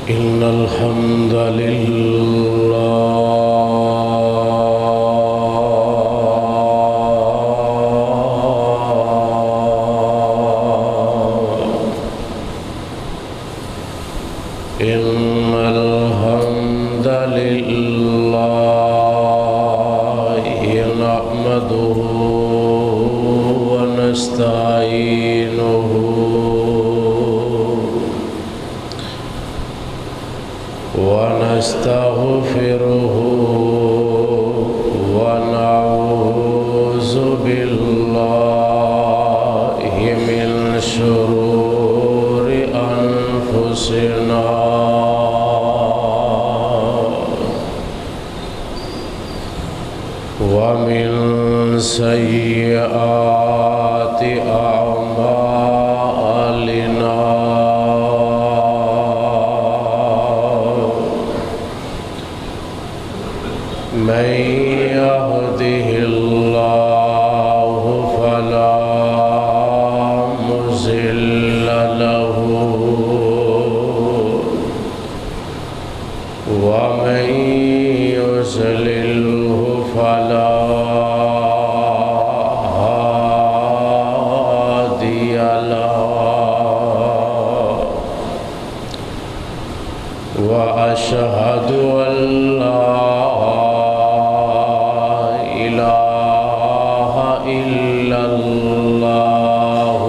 إن الحمد لله نحمده ونستعينه ونستغفره ونعوذ بالله من شرور أنفسنا ومن سيئات أعمالنا من يهده الله فلا مضل له ومن يضلله فلا هادي له وأشهد أن لا إله إلا الله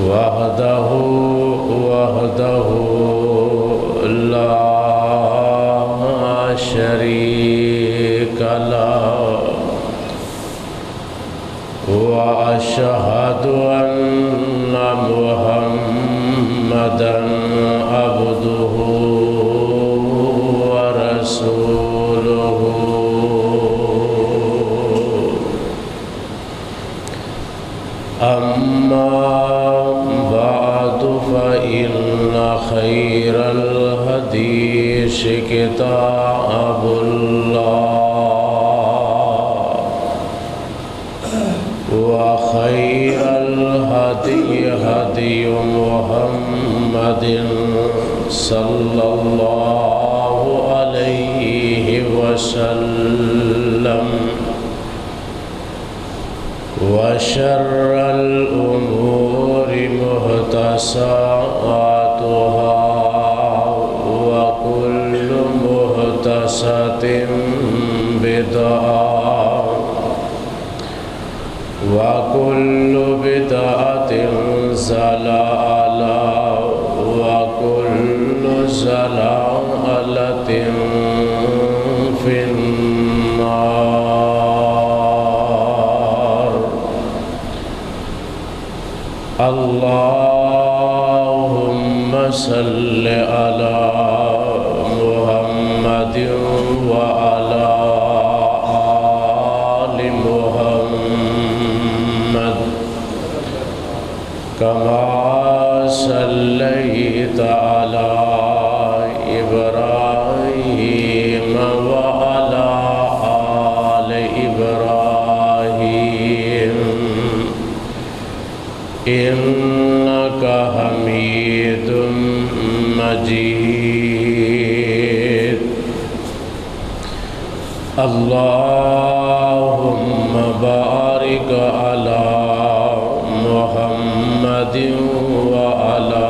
وحده لا شريك له وأشهد أن محمدًا عبده ورسوله أما بعد فإن خير الحديث كتاب الله وخير الهدي هدي محمد صلى الله عليه وسلم وشر الأمور محدثاتها وكل محدثة بدعة وكل بدعة ضلالة وكل ضلالة في النار. اللهم صل على محمد وعلى آل محمد كما صليت على إبراهيم وعلى آل إبراهيم إنك حميد مجيد. اللهم بارك على محمد وعلى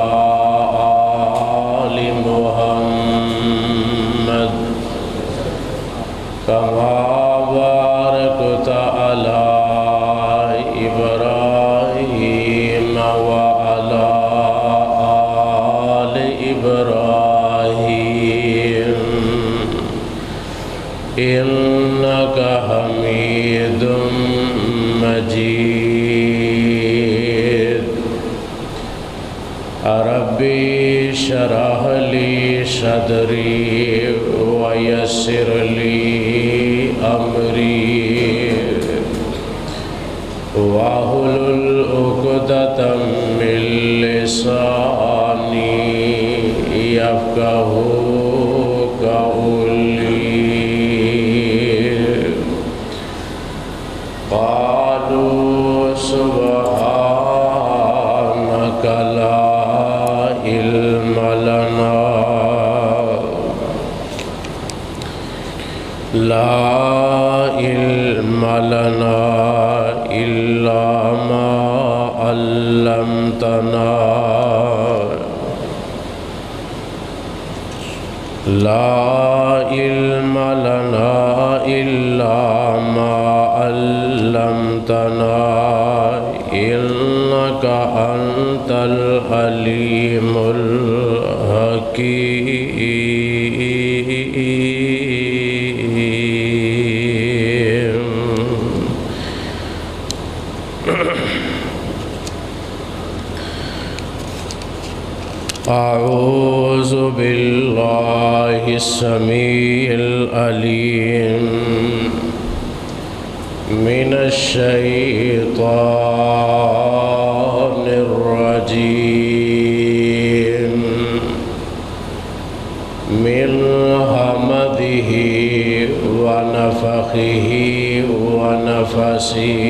آل محمد كما باركت على إبراهيم وعلى آل إبراهيم إنك حميد مجيد. ربي اشرح لي صدري ويسر لي أمري واحلل عقدة من لساني يفقهوا قولي. قالوا سبحانك لا لا علم لنا إلا ما علمتنا لا علم لنا إلا ما علمتنا إنك أنت العليم الحكيم. أعوذ بالله السميع العليم من الشيطان الرجيم من همزه ونفخه ونفسه.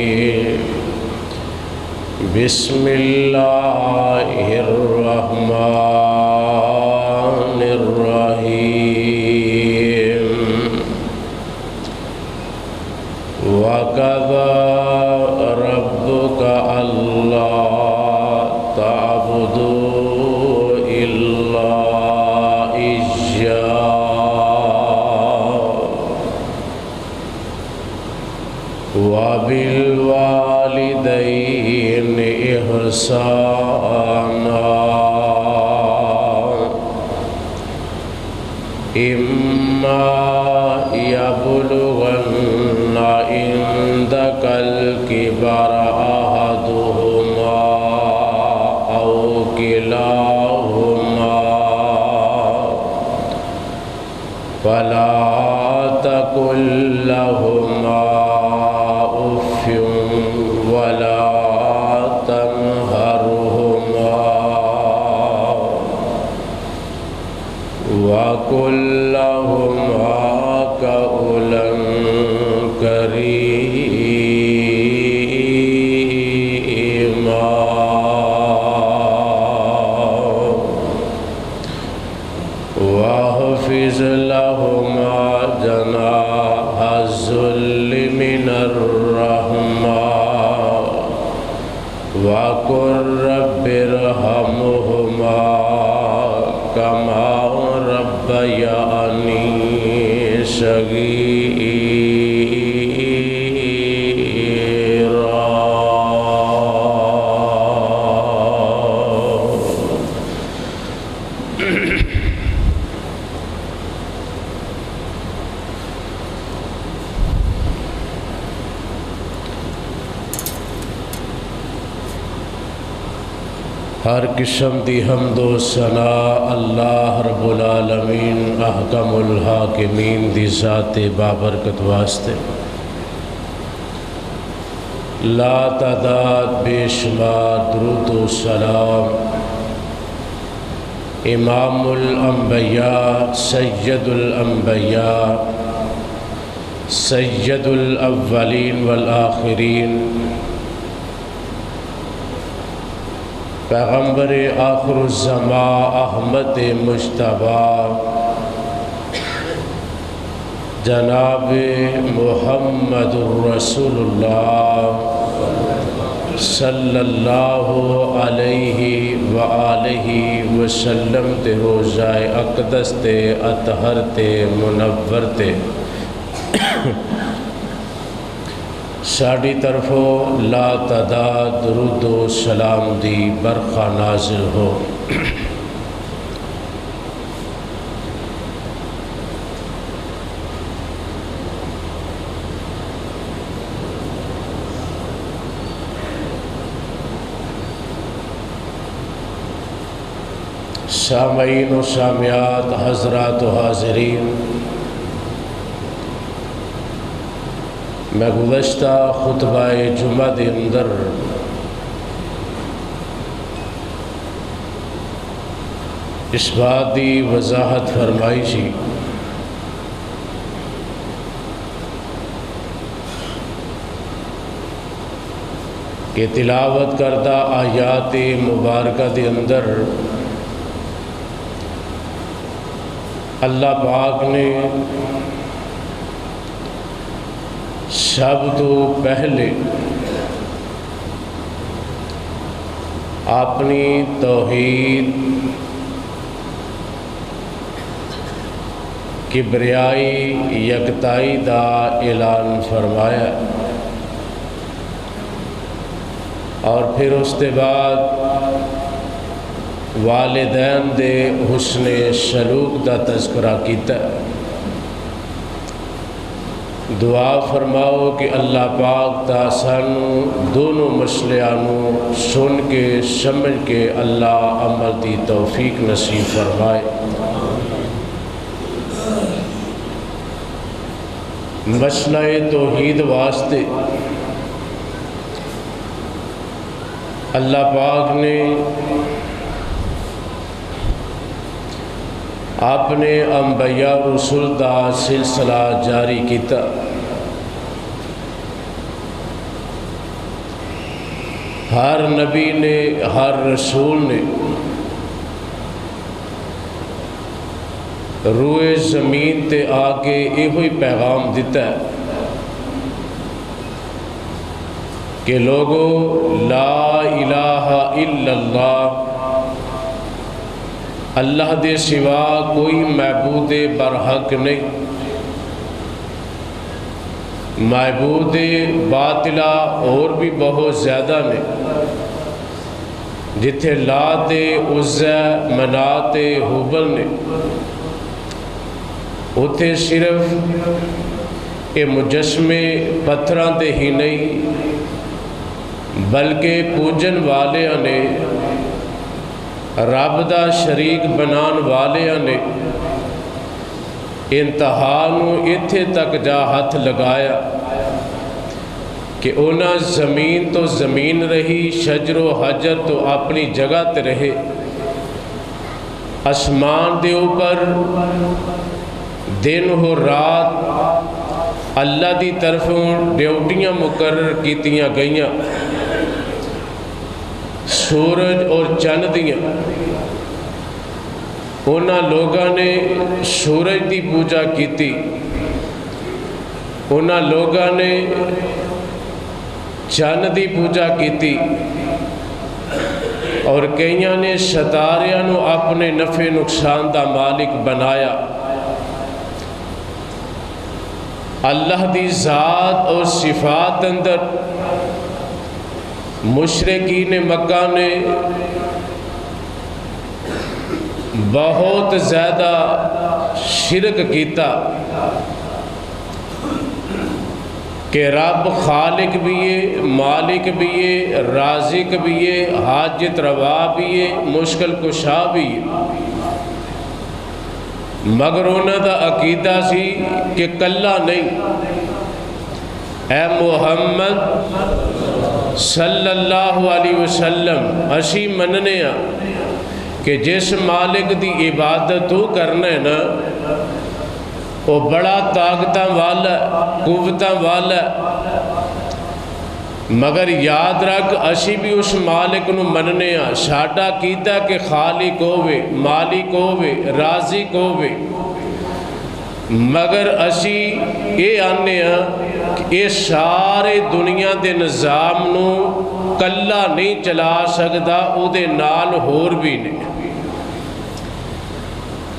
بسم الله الرحمن الرحيم. وَقَضَى رَبُّكَ أَلَّا تَعْبُدُوا إِلَّا إِيَّاهُ وَبِالْوَالِدَيْنِ إِحْسَانًا إِمَّا يَبْلُغَنَّ عندك الكبر أحدهما أو كلاهما فلا تقل لهما أف ولا تنهرهما وقل لهما قولا كريما. واخفض لهما جناح الذل من الرحمة وقل رب ارحمهما كما ربياني صغيرا. ہر قسم دی حمد و ثنا اللہ رب العالمین احکم الحاکمین دی ذات بابرکت واسطے. لا تعداد بے شمار درود و سلام امام الانبیاء سید الانبیاء سید الاولین والآخرین پیغمبر آخر الزمان احمد مجتبی جناب محمد رسول اللہ صلی اللہ علیہ وآلہ وسلم تے روزہ اقدس تے اطہر تے منور تے ساڑی طرفوں لا تعداد درود و سلام دی برخہ نازل ہو. سامعین و سامعات، حضرات و حاضرین، میں گزشتہ خطبہ جمعہ دے اندر اس بات دی وضاحت فرمائی سی کہ تلاوت کردہ آیات مبارکہ دے اندر اللہ پاک نے سب تو پہلے اپنی توحید کبریائی یکتائی دا اعلان فرمایا، اور پھر اس کے بعد والدین دے حسن سلوک دا تذکرہ کیتا۔ دعا فرماؤ کہ اللہ پاک تا سانو دونوں مسئلوں سن کے سمجھ کے اللہ عمل دی توفیق نصیب فرمائے۔ مسئلہ توحید واسطے اللہ پاک نے اپنے انبیاء رسول دا سلسلہ جاری کیتا۔ ہر نبی نے، ہر رسول نے روئے زمین تے آ کے یہ پیغام دیتا ہے کہ لوگو لا الہ الا اللہ، اللہ دے سوا کوئی معبود برحق نہیں، معبود باطلہ اور بھی بہت زیادہ نے، جتھے لات عزا منات حبل نے، اتھے صرف یہ مجسمے پتھراں تے ہی نہیں بلکہ پوجن والیاں نے، رب دا شریک بنان والیاں نے انتہا نو اتھے تک جا ہاتھ لگایا کہ اونا زمین تو زمین رہی، شجر و حجر تو اپنی جگہ تے رہے، آسمان دے اوپر دن ہو رات اللہ دی طرفوں ڈیوٹیاں مقرر کیتیاں گئیاں، سورج اور چند دیاں، انہاں لوگاں نے سورج دی پوجا کیتی، انہاں لوگاں نے چند دی پوجا کیتی، اور کئیاں نے ستاریاں نو اپنے نفع نقصان دا مالک بنایا۔ اللہ دی ذات اور صفات اندر مشرکین مکہ نے بہت زیادہ شرک کیتا کہ رب خالق بھی ہے، مالک بھی ہے، رازق بھی ہے، حاجت روا بھی ہے، مشکل کشا بھی ہے، مگر انہاں دا عقیدہ سی کہ کلہ نہیں، اے محمد صلی اللہ علیہ وسلم اسی مننے ہیں کہ جس مالک دی عبادت تو کرنا ہے نا وہ بڑا طاقتاں والا قوتاں والا، مگر یاد رکھ اسی بھی اس مالک نو مننے ہیں، ساڈا کیتا کہ خالق ہووے، مالک ہووے، رازق ہووے، مگر اسی یہ آنے ہیں کہ یہ سارے دنیا دے نظام نو کلا نہیں چلا سکتا، او دے نال ہور بھی نہیں،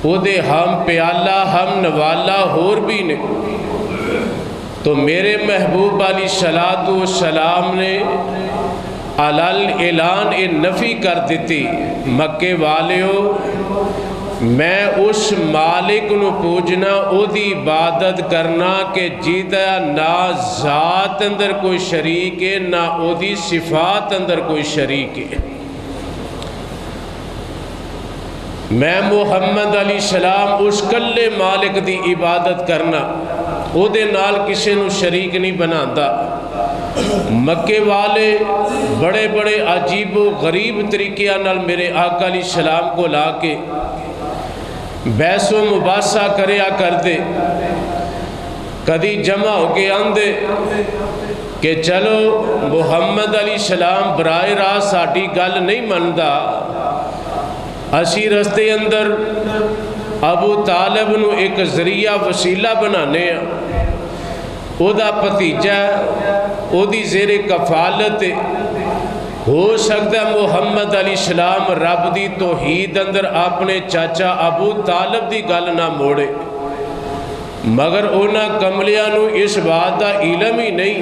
او دے ہم پیالہ ہم نوالا ہور بھی نہیں۔ تو میرے محبوب علیہ السلام نے علال اعلان نفی کر دیتی، مکے والیو میں اس مالک نو پوجنا، او دی عبادت کرنا کہ جیتا نہ ذات اندر کوئی شریک ہے نہ او دی صفات اندر کوئی شریک ہے، میں محمد علیہ السلام اس کلے مالک دی عبادت کرنا، او دے نال کسے نو شریک نہیں بناتا۔ مکے والے بڑے بڑے عجیب و غریب طریقے نال میرے آقا علیہ السلام کو لا کے بحث و مباحثہ کریا کرتے، کدی جمع ہو کے آندے کہ چلو محمد علیہ السلام برائے راست ساڈی گل نہیں مندا، اسی رستے اندر ابو طالب نو ایک ذریعہ وسیلہ بنانے ہیں، او دا بھتیجا او دی زیر کفالت ہو سکتا ہے محمد علیہ السلام رب دی توحید اندر اپنے چاچا ابو طالب دی گل نہ موڑے، مگر اونا کملیاں نو اس بات دا علم ہی نہیں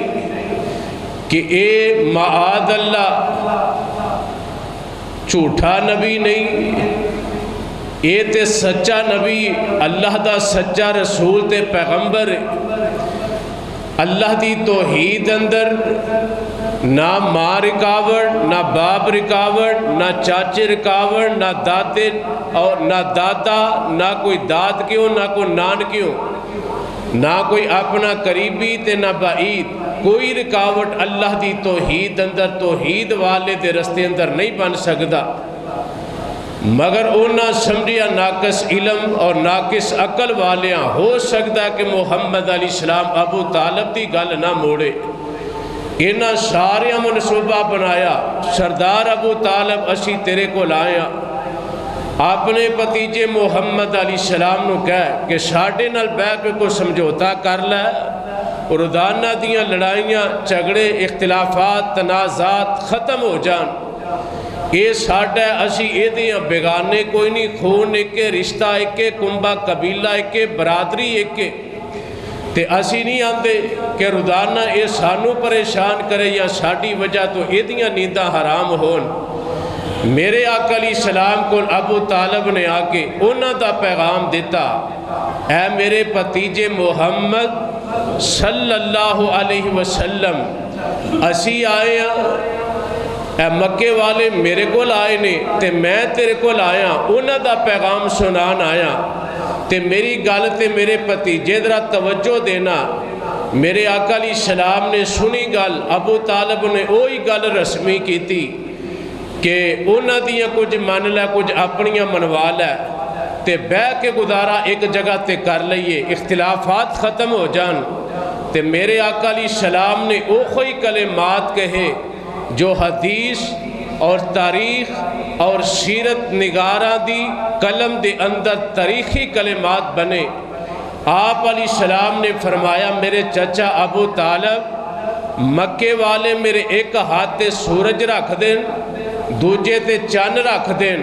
کہ اے معاذ اللہ جھوٹا نبی نہیں، اے تے سچا نبی اللہ دا سچا رسول تے پیغمبر، اللہ دی توحید اندر نہ ماں رکاوٹ، نہ باپ رکاوٹ، نہ چاچے رکاوٹ، نہ دادے اور نہ دادا، نہ کوئی داد کیوں، نہ کوئی نان کیوں، نہ کوئی اپنا قریبی تے نہ بعید، کوئی رکاوٹ اللہ دی توحید اندر، توحید والے دے رستے اندر نہیں بن سکتا، مگر اونا سمجھیا ناقص علم اور ناقص عقل والیاں ہو سکتا ہے کہ محمد علیہ السلام ابو طالب دی گل نہ موڑے، انہاں سارے منصوبہ بنایا، سردار ابو طالب اسی تیرے کو لایا، اپنے بھتیجے محمد علیہ السلام نو کہہ کہ ساڈے نال بیٹھ کے کوئی سمجھوتا کر لے، روزانہ دیاں لڑائیاں جھگڑے اختلافات تنازعات ختم ہو جان، اے ساڈا اسی اے دیاں بیگانے کوئی نہیں، خون ایکے، رشتہ ایکے، کنبہ قبیلہ ایکے، برادری ایکے، تے اسی نہیں آندے کہ روزانہ اے سانو پریشان کرے یا ساڈی وجہ تو اے دیاں نینداں حرام ہون۔ میرے آقا علیہ السلام کو ابو طالب نے آ کے انہاں دا پیغام دیتا، اے میرے بھتیجے محمد صلی اللہ علیہ وسلم، اسی آئے ہیں، اے مکے والے میرے کو آئے نے تے میں تیرے کو آیا، انہاں دا پیغام سنان آیا، تے میری گل تے میرے بھتیجے ذرا توجہ دینا۔ میرے آقا علیہ السلام نے سنی گل، ابو طالب نے وہی گل رسمی کی تھی کہ انہاں دیاں کچھ من لے کچھ اپنیاں منوا لے تے بہ کے گزارا ایک جگہ تے کر لئیے، اختلافات ختم ہو جان، تے میرے آقا علیہ السلام نے اوہی کلمات کہے جو حدیث اور تاریخ اور سیرت نگاراں دی قلم دے اندر تاریخی کلمات بنے۔ آپ علیہ السلام نے فرمایا، میرے چچا ابو طالب، مکے والے میرے ایک ہاتھ تے سورج رکھ دیں، دوجے تے چند رکھ دیں،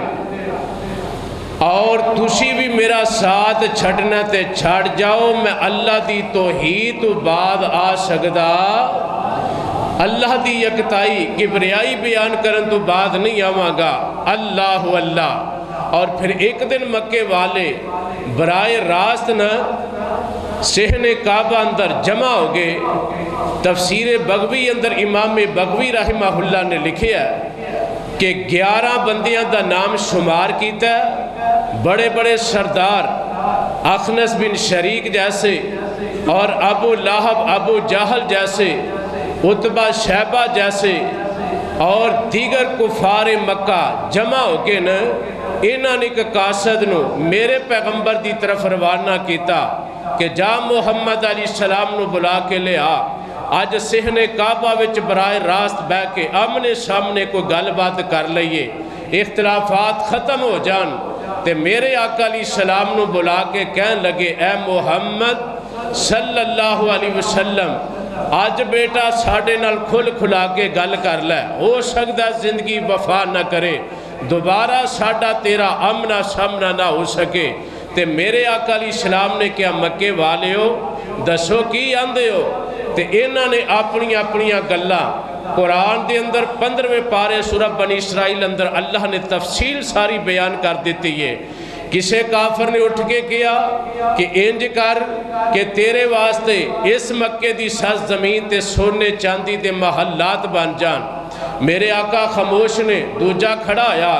اور تسی بھی میرا ساتھ چھڑنا تے چھڑ جاؤ، میں اللہ دی توحید تو بعد آ سکدا، اللہ دی یکتائی کبریائی بیان کرن تو بعد نہیں آواں گا، اللہ اللہ۔ اور پھر ایک دن مکے والے برائے راست نہ صحن کعبہ اندر جمع ہو گئے۔ تفسیر بغوی اندر امام بغوی رحمہ اللہ نے لکھیا کہ 11 بندیاں دا نام شمار کیتا ہے، بڑے بڑے سردار اخنس بن شریک جیسے اور ابو لہب ابو جہل جیسے، عتبہ شیبہ جیسے اور دیگر کفار مکہ جمع ہو کے نا انہاں نے ایک قاصد نو میرے پیغمبر دی طرف روانہ کیتا کہ جا محمد علیہ السلام نو بلا کے لے آ، آج صحن کعبہ وچ برائے راست بہ کے آمنے سامنے کوئی گل بات کر لئیے، اختلافات ختم ہو جان۔ تے میرے آقا علیہ السلام نو بلا کے کہن لگے، اے محمد صلی اللہ علیہ وسلم، آج بیٹا ساڑھے نال کھل کھلا کے گل کر لے، ہو سکتا زندگی وفا نہ کرے، دوبارہ ساڑھا تیرا امنا سامنا نہ ہو سکے۔ تے میرے آقا علیہ السلام نے کیا مکے والے ہو دسو کی آندے ہو؟ تے انہاں نے اپنی اپنی گلہ قرآن دے اندر 15ویں پارے سورہ بنی اسرائیل اندر اللہ نے تفصیل ساری بیان کر دیتی ہے۔ کسے کافر نے اٹھ کے کیا کہ انج کر کہ تیرے واسطے اس مکے دی سرزمین زمین تے سونے چاندی دے محلات بن جان۔ میرے آقا خاموش نے، دوجا کھڑا آیا،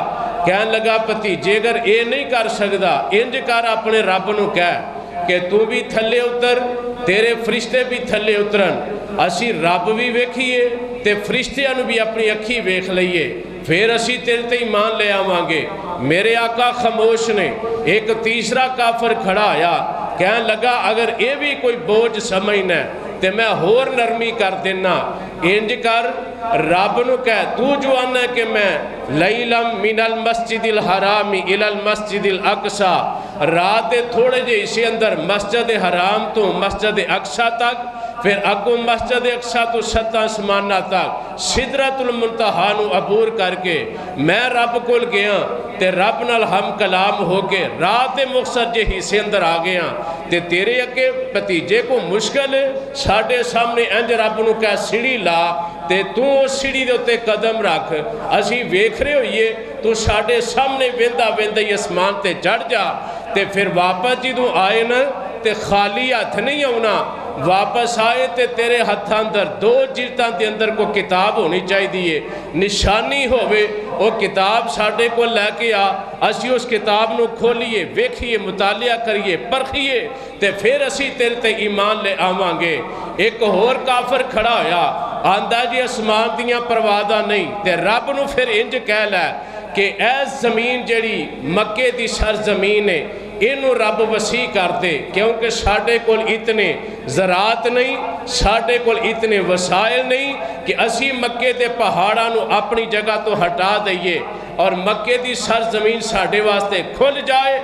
کہن لگا بھتیجے اگر اے نہیں کر سکدا انج کر اپنے رب نو کہہ کہ تو بھی تھلے اتر، تیرے فرشتے بھی تھلے اترن، اسی رب بھی ویکھیے تے فرشتیاں نو بھی اپنی اکھی ویکھ لئیے، پھر اسی تیرے تے ایمان لے آواں گے۔ میرے آقا خاموش نے، ایک تیسرا کافر کھڑا آیا، کہن لگا اگر اے بھی کوئی بوجھ سمجھنا ہے تے میں ہور نرمی کر دینا، انج کر رب نو کہہ تو جو آنا ہے کہ میں لیلم من المسجد الحرام الى المسجد الاقصی، رات تھوڑے جے اسی اندر مسجد حرام تو مسجد اقصی تک پھر اگوں مسجد اقصی تو 7 آسمانہ تک سدرۃ المنتہا نو عبور کر کے میں رب کول گیا تے رب نال ہم کلام ہو کے رات مختصر جے حصے اندر آ گیا تے تیرے اگے بھتیجے کو مشکل ہے ساڈے سامنے انج رب نو کہہ سیڑھی لا تے تو اس سیڑھی دے اوتے قدم رکھ اسی ویکھ رہے ہوئیے تو ساڈے سامنے ویندا ویندا ہی اسمان تے چڑھ جا تے پھر واپس جدوں آئے نا تے خالی ہاتھ نہیں آنا واپس آئے تے تیرے ہاتھ اندر 2 جلداں دے اندر کو کتاب ہونی چاہیے نشانی ہوئے وہ کتاب ساڈے کو لے کے آ اسی اس کتاب نو کھولیے ویکھیے مطالعہ کریے پرکھیے تے پھر اسی تیرے تے ایمان لے آواں گے ایک اور کافر کھڑا ہویا آندا جی اسمان دیاں پروازاں نہیں تے رب نو پھر انج کہہ لے کہ اے زمین جڑی مکے دی سرزمین ہے انہوں رب وسیع کر دے کیونکہ ساڈے کول اتنے زراعت نہیں ساڈے کول اتنے وسائل نہیں کہ اسی مکے دے پہاڑاں نو اپنی جگہ تو ہٹا دئیے اور مکے دی سرزمین ساڈے واسطے کھل جائے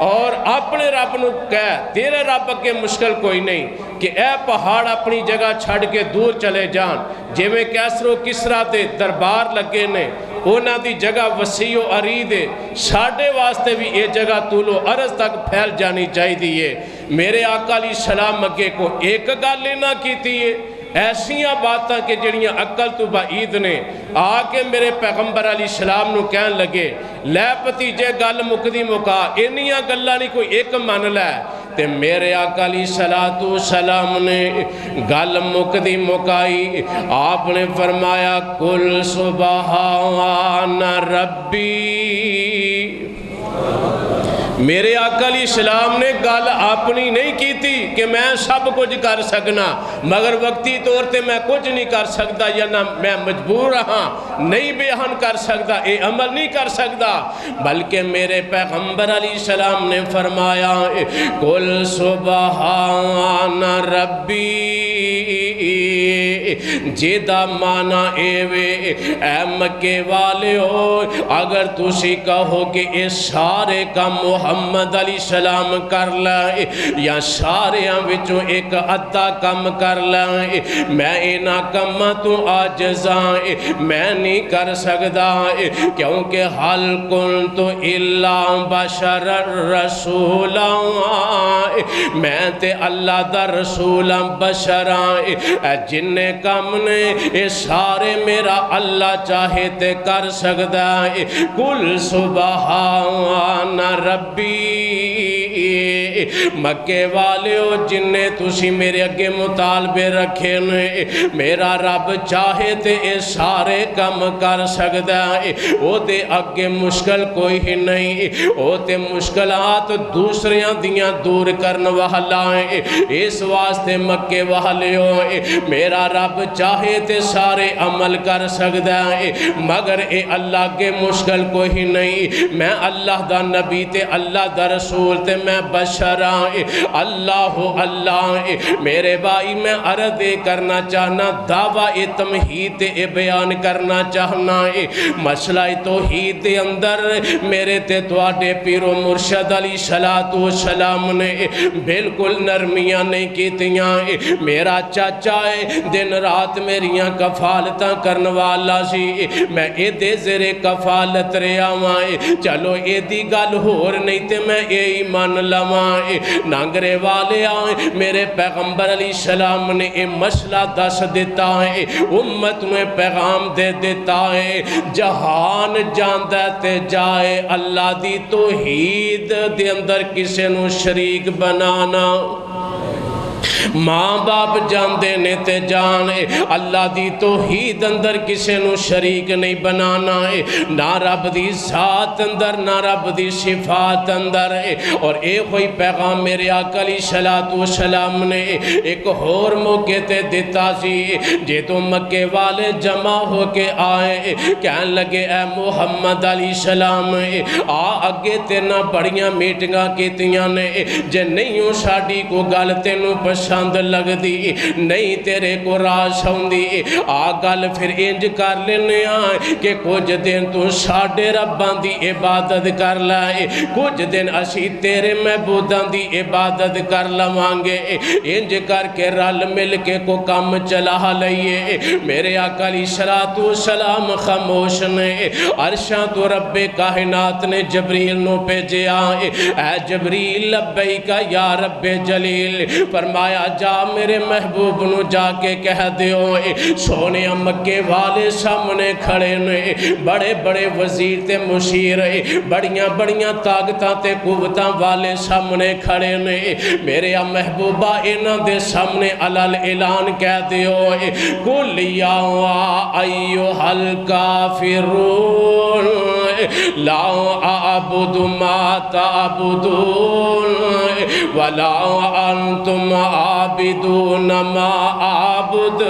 اور اپنے رب نو کہہ تیرے رب کے مشکل کوئی نہیں کہ اے پہاڑ اپنی جگہ چھڑ کے دور چلے جان جے میں کیسر و کسرا تے دربار لگے نے اونا دی جگہ وسیع و عرید ہے ساڑھے واسطے بھی یہ جگہ طول و عرض تک پھیل جانی چاہی دیئے میرے آقا علیہ السلام مکے کو ایک گال لینا کی تیئے ایسیاں باتاں کہ جڑیاں عقل تو بعید نے آکے میرے پیغمبر علیہ السلام نو کہن لگے لے پتیجے گل مکدی مکا انیاں گلہ نہیں کوئی ایک من لے تے میرے آقا علیہ السلام نے گل مکدی مکائی آپ نے فرمایا کل سبحان ربی میرے آقا علیہ السلام نے گل اپنی نہیں کی تھی کہ میں سب کچھ کر سکنا مگر وقتی طور تے میں کچھ نہیں کر سکتا یا نہ میں مجبور رہا نہیں بیان کر سکتا اے عمل نہیں کر سکتا بلکہ میرے پیغمبر علیہ السلام نے فرمایا قل سبحان ربی جیدہ مانا اے اے مکے والے ہو اگر تسی کہو کہ اس سارے کا محمد علیہ السلام کر لائے یا سارے وچوں ایک ادھا کم کر لائے میں اینا کم تو آجزائے میں نہیں کر سکتا کیونکہ حل کنت الا بشر رسولا میں تے اللہ دا رسول بشر جن کم نے اے سارے میرا اللہ چاہے تے کر سکتا ہے کل سبحان ربی مکے والے ہو جن نے تسی میرے اگے مطالبے رکھے نے میرا رب چاہے تے اے سارے کم کر سکتا ہے او تے اگے مشکل کوئی ہی نہیں او تے مشکلات دوسریاں دیاں دور کرن والا ہے اس واسطے مکے والے ہو میرا رب چاہے تے سارے عمل کر سکتا ہے مگر اے اللہ کے مشکل کوئی نہیں میں اللہ دا نبی تے اللہ دا رسول تے میں بشر آئے اللہ میرے بھائی میں عرض کرنا چاہنا دعوی تمہید اے بیان کرنا چاہنا ہے مسئلہ توحید دے اندر میرے تے تواڈے پیر و مرشد علیہ السلام نے بالکل نرمیاں نہیں کیتیاں میرا چاچا ہے دن رات میریاں کفالتاں کرن والا سی میں اے دے زرے کفالت رہا مائے چلو اے دی گل ہور نہیں تے میں اے ایمان لمائے نانگرے والے آئے میرے پیغمبر علیہ السلام نے اے مسئلہ دس دیتا ہے امت میں پیغام دے دیتا ہے جہان جاندہ تے جائے اللہ دی توحید دے اندر کسے نو شریک بنانا ماں باپ جاندے نے تے جانے اللہ دی توحید اندر کسے نو شریک نہیں بنانا ہے نہ رب دی ذات اندر نہ رب دی صفات اندر ہے اور اے ہوئی پیغام میرے آقا علیہ السلام نے ایک اور موقع تے دیتا سی جے تو مکے والے جمع ہو کے آئے کہن لگے اے محمد علیہ السلام آگے تے نہ بڑیاں میٹنگاں کیتیاں نے جے نہیں ہوں ساڑی کو گل تینوں پشان پسند لگ دی نہیں تیرے کو راش ہوندی آگل پھر انج کر لینے آئے کہ کچھ دن تو ساڑے ربان دی عبادت کر لائے کچھ دن اسی تیرے محبودان دی عبادت کر لوانگے انج کر کے رل مل کے کو کم چلا لئیے میرے آقا علیہ الصلوۃ والسلام خاموش نے عرشاں تو رب کائنات نے جبریل نو بھیجے آئے اے جبریل لبیک یا رب جلیل فرمایا جا میرے محبوب نو جا کے کہہ دیو سونے مکے والے سامنے کھڑے نے بڑے بڑے وزیر تے مشیر بڑیاں بڑیاں طاقتاں تے قوتاں والے سامنے کھڑے نے میرے محبوبہ انہاں دے سامنے علل اعلان کہہ دیو قل یا ایھا الکافرون لا اعبد ما تعبدون ولا انتم عابدون ما اعبد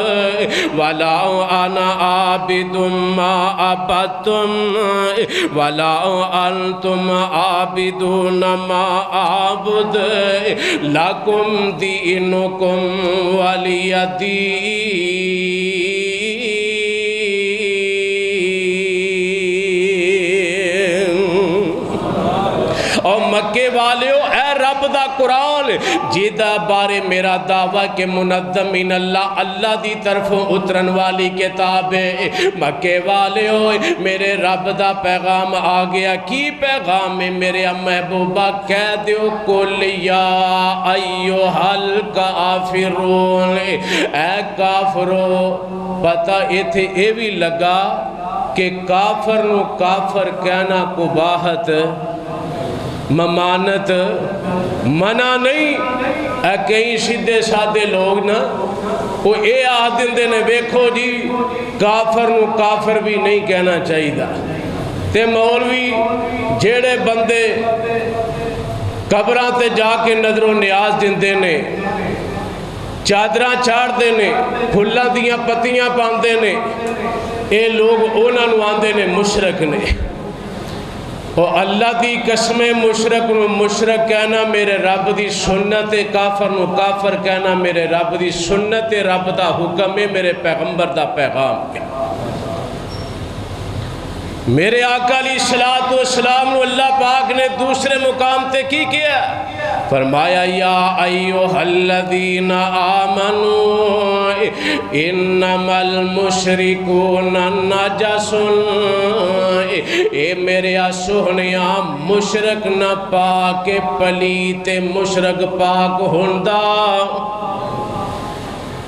ولا انا عابد ما عبدتم ولا انتم عابدون ما اعبد لکم دینکم ولی دین اور مکے والیو اے رب دا قرآن جیدہ بارے میرا دعویٰ کہ منظم من اللہ اللہ دی طرفوں اترن والی کتاب ہے مکے والیو میرے رب دا پیغام آ گیا کی پیغام ہے میرے محبوبہ کہہ دیو قل یا ایھا الکافرون اے کافرو پتہ ایتھے اے بھی لگا کہ کافر نو کافر کہنا قباحت ممانت منع نہیں اے کئی سیدھے سادے لوگ نا وہ اے آدھن دے نے بیکھو جی کافر نو کافر بھی نہیں کہنا چاہیے دا تے مولوی جیڑے بندے قبران تے جا کے نظر و نیاز دن دے نے چادراں چاڑ دے نے پھلاں دیاں پتیاں پان دے نے اے لوگ اونا نو آندے نے مشرک نے اور اللہ دی قسم مشرک نو مشرک کہنا میرے رب دی سنت کافر نو کافر کہنا میرے رب دی سنت رب دا حکم ہے میرے پیغمبر دا پیغام ہے میرے آقا علیہ الصلوۃ والسلام نو اللہ پاک نے دوسرے مقام تے کی کیا فرمایا یا ایھا الذین آمنوا انما المشرکون نجس اے میرے سہنیا مشرک نہ پاک پلیت مشرک پاک ہوندا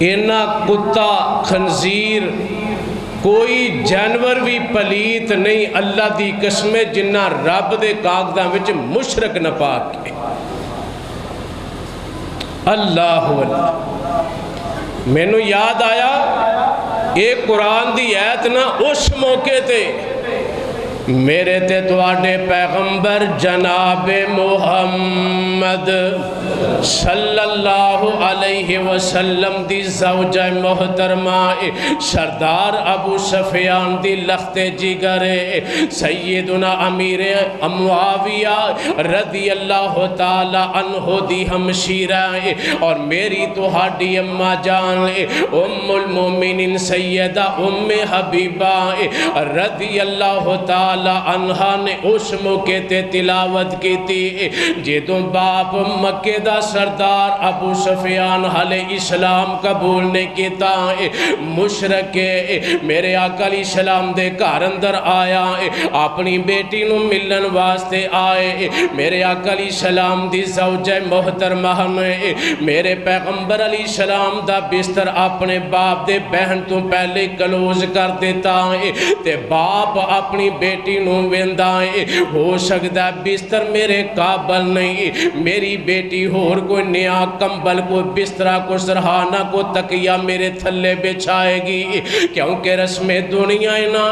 اینا کتا خنزیر کوئی جانور بھی پلیت نہیں اللہ دی قسم جنہ رب دے کاغذاں وچ مشرک نہ پاک ہے اللہ میں نو یاد آیا ایک قرآن دی آیت نا اس موقع تے میرے تے تواڈے پیغمبر جناب محمد صلی اللہ علیہ وسلم دی زوجہ محترمہ سردار ابو سفیان دی لخت جگر سیدنا امیر معاویہ رضی اللہ تعالی عنہ دی ہمشیرہ اور میری تہاڈی اماں جان ام المومنین سیدہ ام حبیبہ رضی اللہ تعالی عنہا نے اس موقع تے تلاوت کی تھی جدوں باپ مکے دا سردار ابو سفیان علیہ السلام قبول نے کیتا مشرک میرے آقا علیہ السلام دے گھر اندر آیا اپنی بیٹی نو ملن واسطے آئے میرے آقا علیہ السلام دی زوجہ محترمہ نے میرے پیغمبر علیہ السلام دا بستر اپنے باپ دے بہن تو پہلے کلوز کر دیتا تے باپ اپنی بیٹی نو ویندا ہو سکتا بستر میرے قابل نہیں میری بیٹی اور کوئی نیا کمبل کوئی بسترہ کو سرحانہ کو تکیہ میرے تھلے بچھائے گی کیونکہ رسم دنیا نا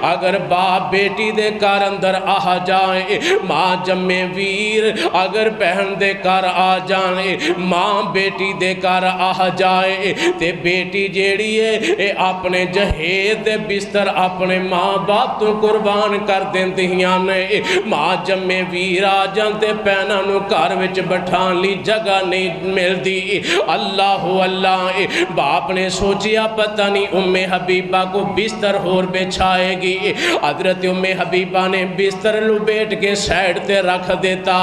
اگر باپ بیٹی دے کار اندر آ جائیں ماں جمع ویر اگر بہن دے کار آ جائیں ماں بیٹی دے کار آ جائے تے بیٹی جیڑی ہے اپنے جہیز دے بستر اپنے ماں باپ تو قربان کر دیندیاں نے ماں جمے ویر آ جاندے پینا نو گھر وچ بٹھان لی جگہ نہیں ملدی اللہ اللہ باپ نے سوچیا پتہ نہیں ام حبیبہ کو بستر ہور بچھائے گی حضرت ام حبیبہ نے بستر لبیٹ کے سائڈ تے رکھ دیتا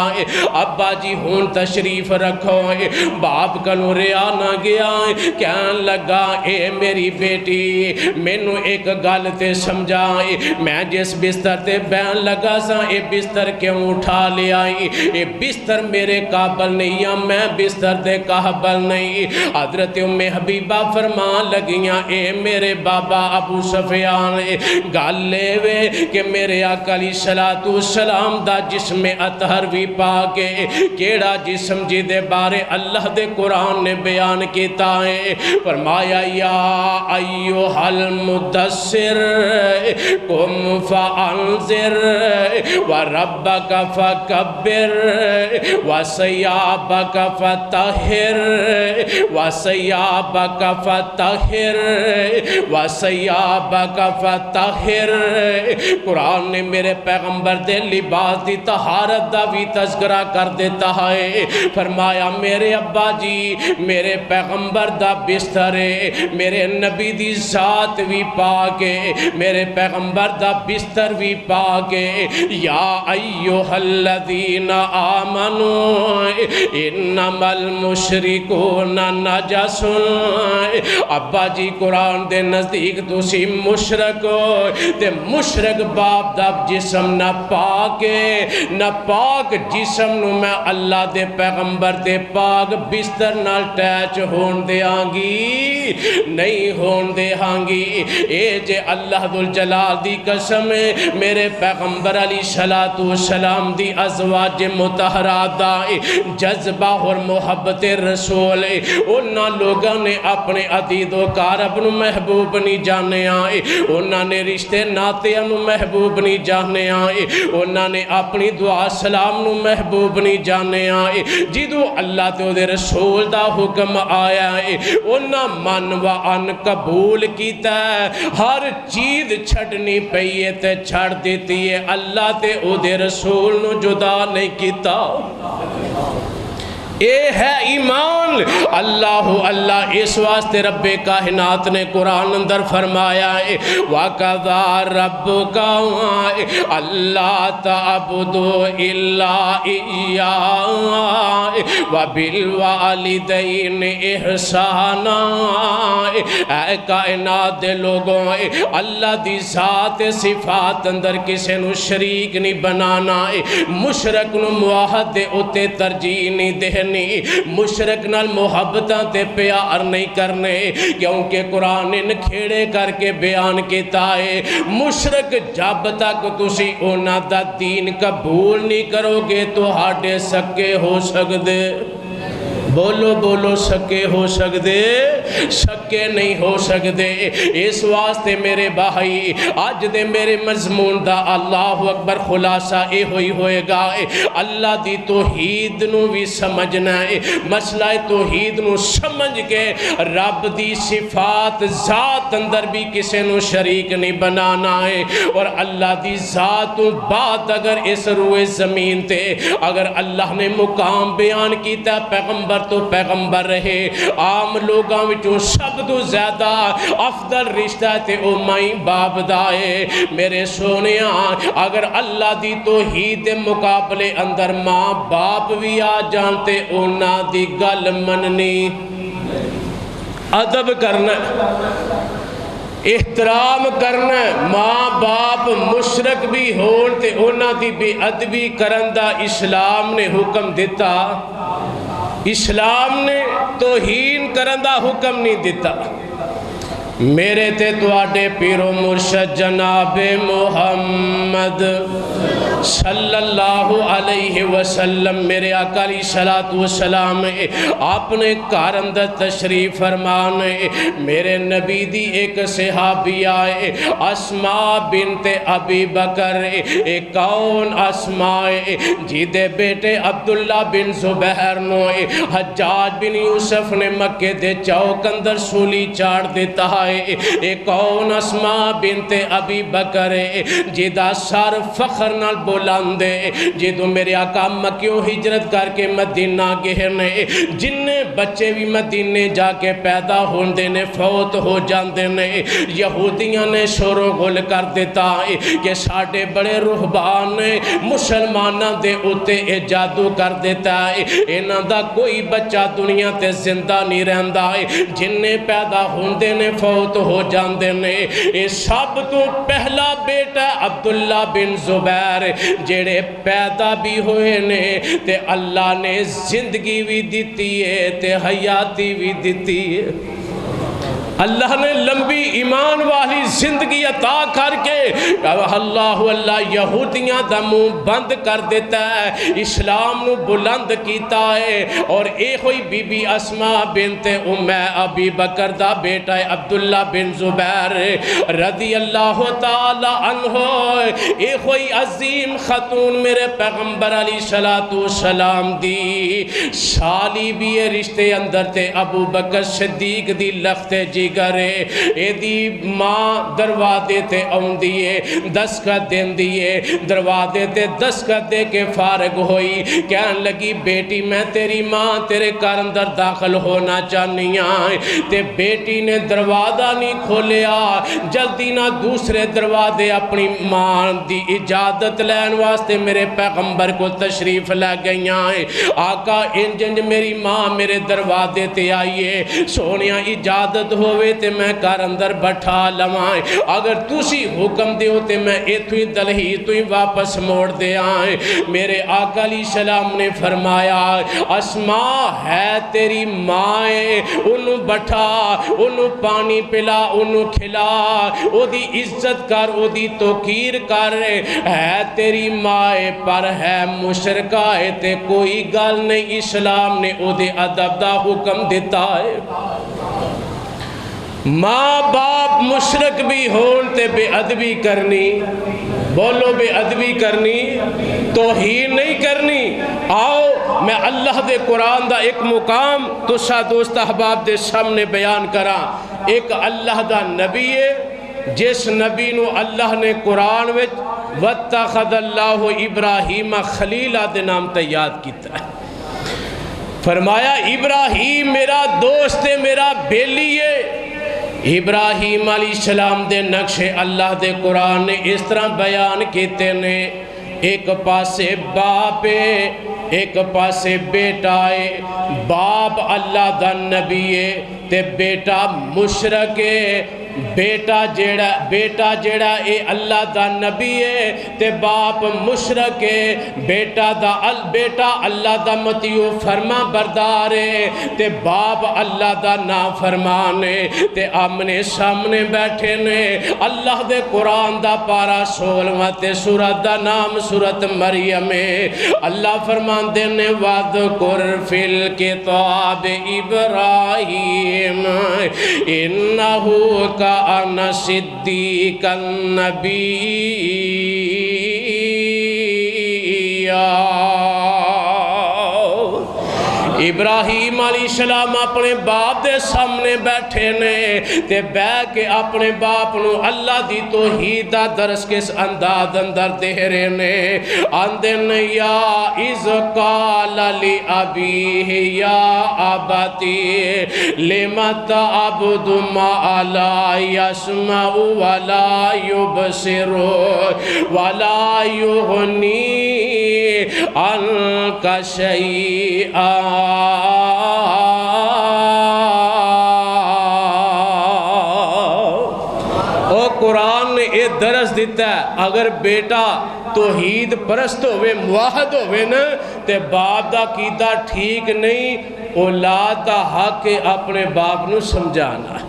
ابا جی ہون تشریف رکھو باپ کنو ریا نہ گیا کہن لگا اے میری بیٹی مینو ایک گل تے سمجھا میں جس بستر تے بہن لگا سا اے بستر کیوں اٹھا لے آئی اے بستر میرے قابل نہیں یا میں بستر دے قابل نہیں حضرت ام حبیبہ فرمان لگیاں اے میرے بابا ابو سفیان گل لے وے کہ میرے آقا علیہ السلام دا جسم اطہر بھی پا کے کیڑا جسم جی دے بارے اللہ دے قرآن نے بیان کیتا ہے فرمایا یا ایوہ المدثر قم فانذر وربک فکبر وثیابک فطہر وثیابک فطہر وثیابک فطہر قرآن نے میرے پیغمبر دے لباس دی طہارت دا بھی تذکرہ کر دیتا ہے فرمایا میرے ابا جی میرے پیغمبر دا بستر میرے نبی دی ذات بھی پاکے میرے پیغمبر دا بستر بھی پاکے یا ایوہ الذین آمنوا انما المشرکون نجس ابا جی قرآن دے نزدیک تسی مشرک ہو تے مشرک باپ دا جسم نہ پاکے نہ پاک جسم نو میں اللہ دے پیغمبر دے پاک بستر نال ٹیچ ہون دے آنگی نہیں ہون دے آنگی اے جے اللہ ذوالجلال دی قسم میرے پیغمبر علیہ السلام دی ازواج مطہرات دا جذبہ اور محبت رسول انہاں لوگاں نے اپنے عدید و کارب نو محبوب نہیں جانے آئے انہاں نے رشتے ناتیاں نو محبوب نہیں جانے آئے انہاں نے اپنی دعا سلام نو محبوب نہیں جانے آئے جدو اللہ تے دے رسول دا حکم آیا ہے انہاں من و ان قبول کیتا ہے ہر چیز چھڑنی پئیے تے چھڑ دیتی ہے اللہ تے او دے رسول نو جدا نہیں کیتا اے ہے ایمان اللہ اللہ اس واسطے رب کائنات نے قرآن اندر فرمایا ہے وَقَضَى رَبُّكَ أَلَّا تَعْبُدُوا إِلَّا إِيَّاهُ وَبِالْوَالِدَيْنِ إِحْسَانًا اے کائنات دے لوگوں اللہ دی ذات صفات اندر کسے نو شریک نہیں بنانا مشرک نو موحد دے اتے ترجیح نہیں دے مشرک نال محبتاں تے پیار نہیں کرنے کیونکہ قرآن ان کھیڑے کر کے بیان کیتا ہے مشرک جب تک تسی اونا دا دین قبول نہیں کرو گے تو ہاڑے سکے ہو سکدے بولو بولو سکے ہو سکدے سکے نہیں ہو سکدے اس واسطے میرے بھائی آج دے میرے مضمون دا اللہ اکبر خلاصہ اے ہوئی ہوئے گا اللہ دی توحید نو بھی سمجھنا ہے مسئلہ توحید نو سمجھ کے رب دی صفات ذات اندر بھی کسے نو شریک نہیں بنانا ہے اور اللہ دی ذات بعد اگر اس روئے زمین تے اگر اللہ نے مقام بیان کیتا پیغمبر تو پیغمبر رہے عام لوگاں وچوں سب تو زیادہ افضل رشتہ تے او مائی باپ دائے میرے سونیاں اگر اللہ دی توحید دے مقابلے اندر ماں باپ بھی آ جانتے اونا دی گل مننی ادب کرنا احترام کرنا ماں باپ مشرک بھی ہون تے اونا دی بے ادبی کرندہ اسلام نے حکم دیتا اسلام نے توہین کرندہ حکم نہیں دیتا میرے تے تواڈے پیرو مرشد جناب محمد صلی اللہ علیہ وسلم میرے آقا علیہ السلام اپنے گھر اندر تشریف فرمانے میرے نبی دی ایک صحابی آئے اسماء بنت ابی بکر کون اسماء جیدے بیٹے عبداللہ بن زبیر نو حجاج بن یوسف نے مکے دے چوک اندر سولی چاڑ دیتا ہے اے کون اسما بنت ابی بکر جدا سر فخر نال بلاندے جدو میرے آقا مکیوں ہجرت کر کے مدینہ گئے نے جن بچے بھی مدینے جا کے پیدا ہوندے نے فوت ہو جاندے نے یہودیاں نے شور و غل کر دیتا کہ ساڑھے بڑے رہبان مسلمانہ دے اتے اے جادو کر دیتا ہے انہاں دا کوئی بچہ دنیا تے زندہ نہیں رہندا جنہیں پیدا ہوندے نے فوت ہو جاندے نے اے سب تو پہلا بیٹا عبداللہ بن زبیر جڑے پیدا بھی ہوئے نے تے اللہ نے زندگی بھی دیتی ہے تے حیاتی بھی دیتی ہے اللہ نے لمبی ایمان والی زندگی عطا کر کے اللہ یہودیاں دا منہ بند کر دیتا ہے اسلام نو بلند کیتا ہے اور اے ہوئی بی بی اسماء بنت ابی بکر دا بیٹا ہے عبداللہ بن زبیر رضی اللہ تعالی عنہ اے ہوئی عظیم خاتون میرے پیغمبر علیہ السلام دی سالی بھی رشتے اندر تے ابو بکر صدیق دی لخت جی گرے اے دی ماں دروازے تے آن دیئے دستخط دین دیئے دروازے تے دستخط دے کے فارغ ہوئی کہن لگی بیٹی میں تیری ماں تیرے گھر اندر داخل ہونا چاہنی آئے تے بیٹی نے دروازہ نہیں کھولیا جلدی نہ دوسرے دروازے اپنی ماں دی اجازت لین واسطے میرے پیغمبر کو تشریف لے گئی آئے آقا انجنج میری ماں میرے دروازے تے آئیے سونیاں اجازت ہوئے تے میں کار اندر بٹھا لوائیں اگر تُسی حکم دے ہوتے میں ایتوئی دلہی توئی واپس موڑ دے آئیں میرے آقا علیہ السلام نے فرمایا اسماء ہے تیری مائیں انہوں بٹھا انہوں پانی پلا انہوں کھلا او دی عزت کر او دی توقیر کر ہے تیری مائیں پر ہے مشرکہ تے کوئی گل نہیں اسلام نے او دے ادب دا حکم دیتا ہے ماں باپ مشرک بھی ہون تے بے ادبی کرنی بولو بے ادبی کرنی توہین نہیں کرنی آؤ میں اللہ دے قرآن دا ایک مقام تسا دوست احباب دے سامنے بیان کرا ایک اللہ دا نبی ہے جس نبی نو اللہ نے قرآن وچ وَاتَّخَذَ اللَّهُ إِبْرَاهِيمَ خلیلہ دے نام تے یاد کیتا ہے فرمایا ابراہیم میرا دوست ہے میرا بیلی ہے ابراہیم علیہ السلام دے نقش اللہ دے قرآن نے اس طرح بیان کیتے نے ایک پاسے باپ ہے ایک پاسے بیٹا ہے باپ اللہ دا نبی ہے تے بیٹا مشرک ہے بیٹا جیڑا اے اللہ دا نبی ہے تے باپ مشرک ہے بیٹا اللہ دا مطیع فرما بردار ہے تے باپ اللہ دا نافرمان ہے تے آمنے سامنے بیٹھے نے اللہ دے قرآن دا پارا 16واں تے سورت دا نام سورت مریم ہے اللہ فرمان دے نے وَاذْكُرْ فِي الْكِتَابِ إِبْرَاهِيمَ إِنَّهُ كَانَ صِدِّيقًا نَبِيًّا ابراہیم علیہ السلام اپنے باپ دے سامنے بیٹھے نے تے بے کے اپنے باپ نو اللہ دی توحید دا درس کس انداز اندر دے رہے نے آندن یا اذ قال لی ابیہ یا ابتی لما تعبد ما لا یسمع ولا یبصر ولا یغنی عنک شیئا قرآن نے ایک درس دیتا ہے اگر بیٹا توحید پرست ہوئے موحد ہوئے نا تے باپ دا عقیدہ ٹھیک نہیں اولاد دا حق اپنے باپ نو سمجھانا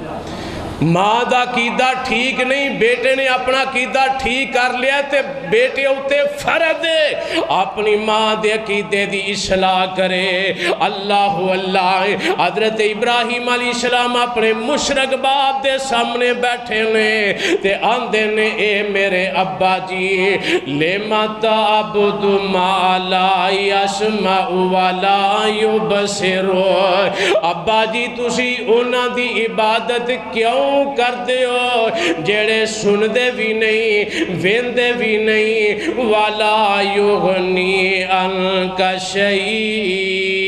ماں دا عقیدہ ٹھیک نہیں بیٹے نے اپنا عقیدہ ٹھیک کر لیا تے بیٹے ہوتے فرد ہے اپنی ماں دے عقیدے دی اصلاح کرے اللہ حضرت ابراہیم علیہ السلام اپنے مشرک باپ دے سامنے بیٹھے نے تے آندے نے اے میرے ابا جی لما تعبد ما لا یسمع ولا یبصر ابا جی تسی انہاں دی عبادت کیوں کیوں کر دیو جڑے سن دے بھی نہیں ویندے بھی نہیں وَلَا يُغْنِي عَنْكَ شَيْئًا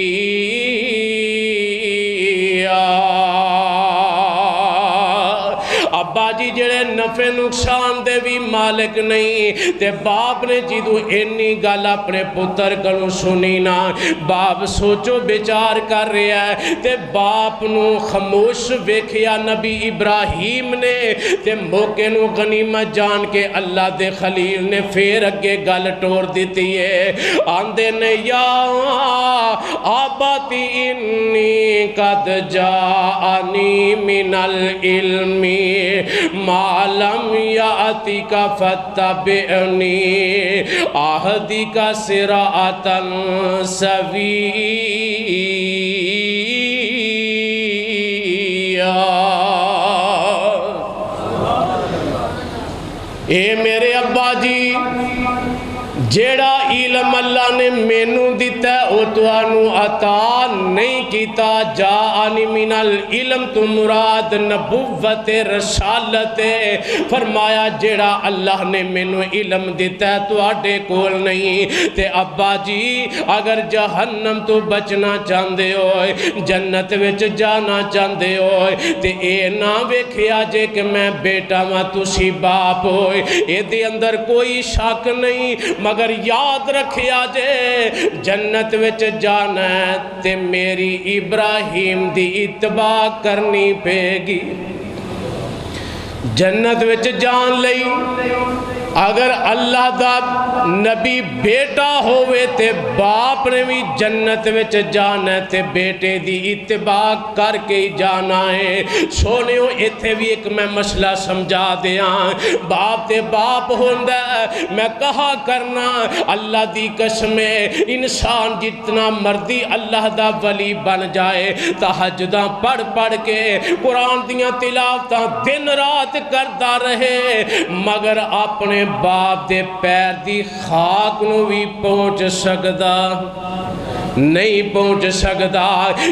ابا جی جڑے نفع نقصان دے بھی مالک نہیں تے باپ نے جدو اینی گل اپنے پتر کلوں سنی نا باپ سوچو بیچار کر رہا ہے تے باپ نو خاموش ویکھیا نبی ابراہیم نے تے موقع نو غنیمت جان کے اللہ دے خلیل نے پھر اگے گل ٹور دیتی ہے آندے نے یا آباتی انی قد جاءنی من العلم ما لم یاتک فتبعنی اہدک صراطا سویا اے میرے ابا جی جیڑا علم اللہ نے مینوں دیتا ہے او توانو عطا نہیں کیتا جاءنی من العلم تو مراد نبوت رسالت فرمایا جیڑا اللہ نے مینوں علم دیتا ہے تو آڈے کول نہیں تے ابا جی اگر جہنم تو بچنا چاندے ہوئے جنت وچ جانا چاندے ہوئے تے اے نہ ویکھیا جے کہ میں بیٹا ماں تسی باپ ہوئے اے دے اندر کوئی شک نہیں مگر یاد رکھیا جے جنت وچ جانا ہے تے میری ابراہیم دی اتباع کرنی پے گی جنت وچ جان لئی اگر اللہ دا نبی بیٹا ہوئے تے باپ نے بھی جنت وچ جانا ہے تے بیٹے دی اتباع کر کے ہی جانا ہے سونیو ایتھے بھی ایک میں مسئلہ سمجھا دیاں باپ تے باپ ہوندہ ہے میں کہا کرنا اللہ دی قسم انسان جتنا مردی اللہ دا ولی بن جائے تہجداں پڑھ پڑھ کے قرآن دیاں تلاوتاں دن رات کردہ رہے مگر اپنے باپ دے پیر دی خاک نو بھی پہنچ سکدا نہیں پہنچ سکدا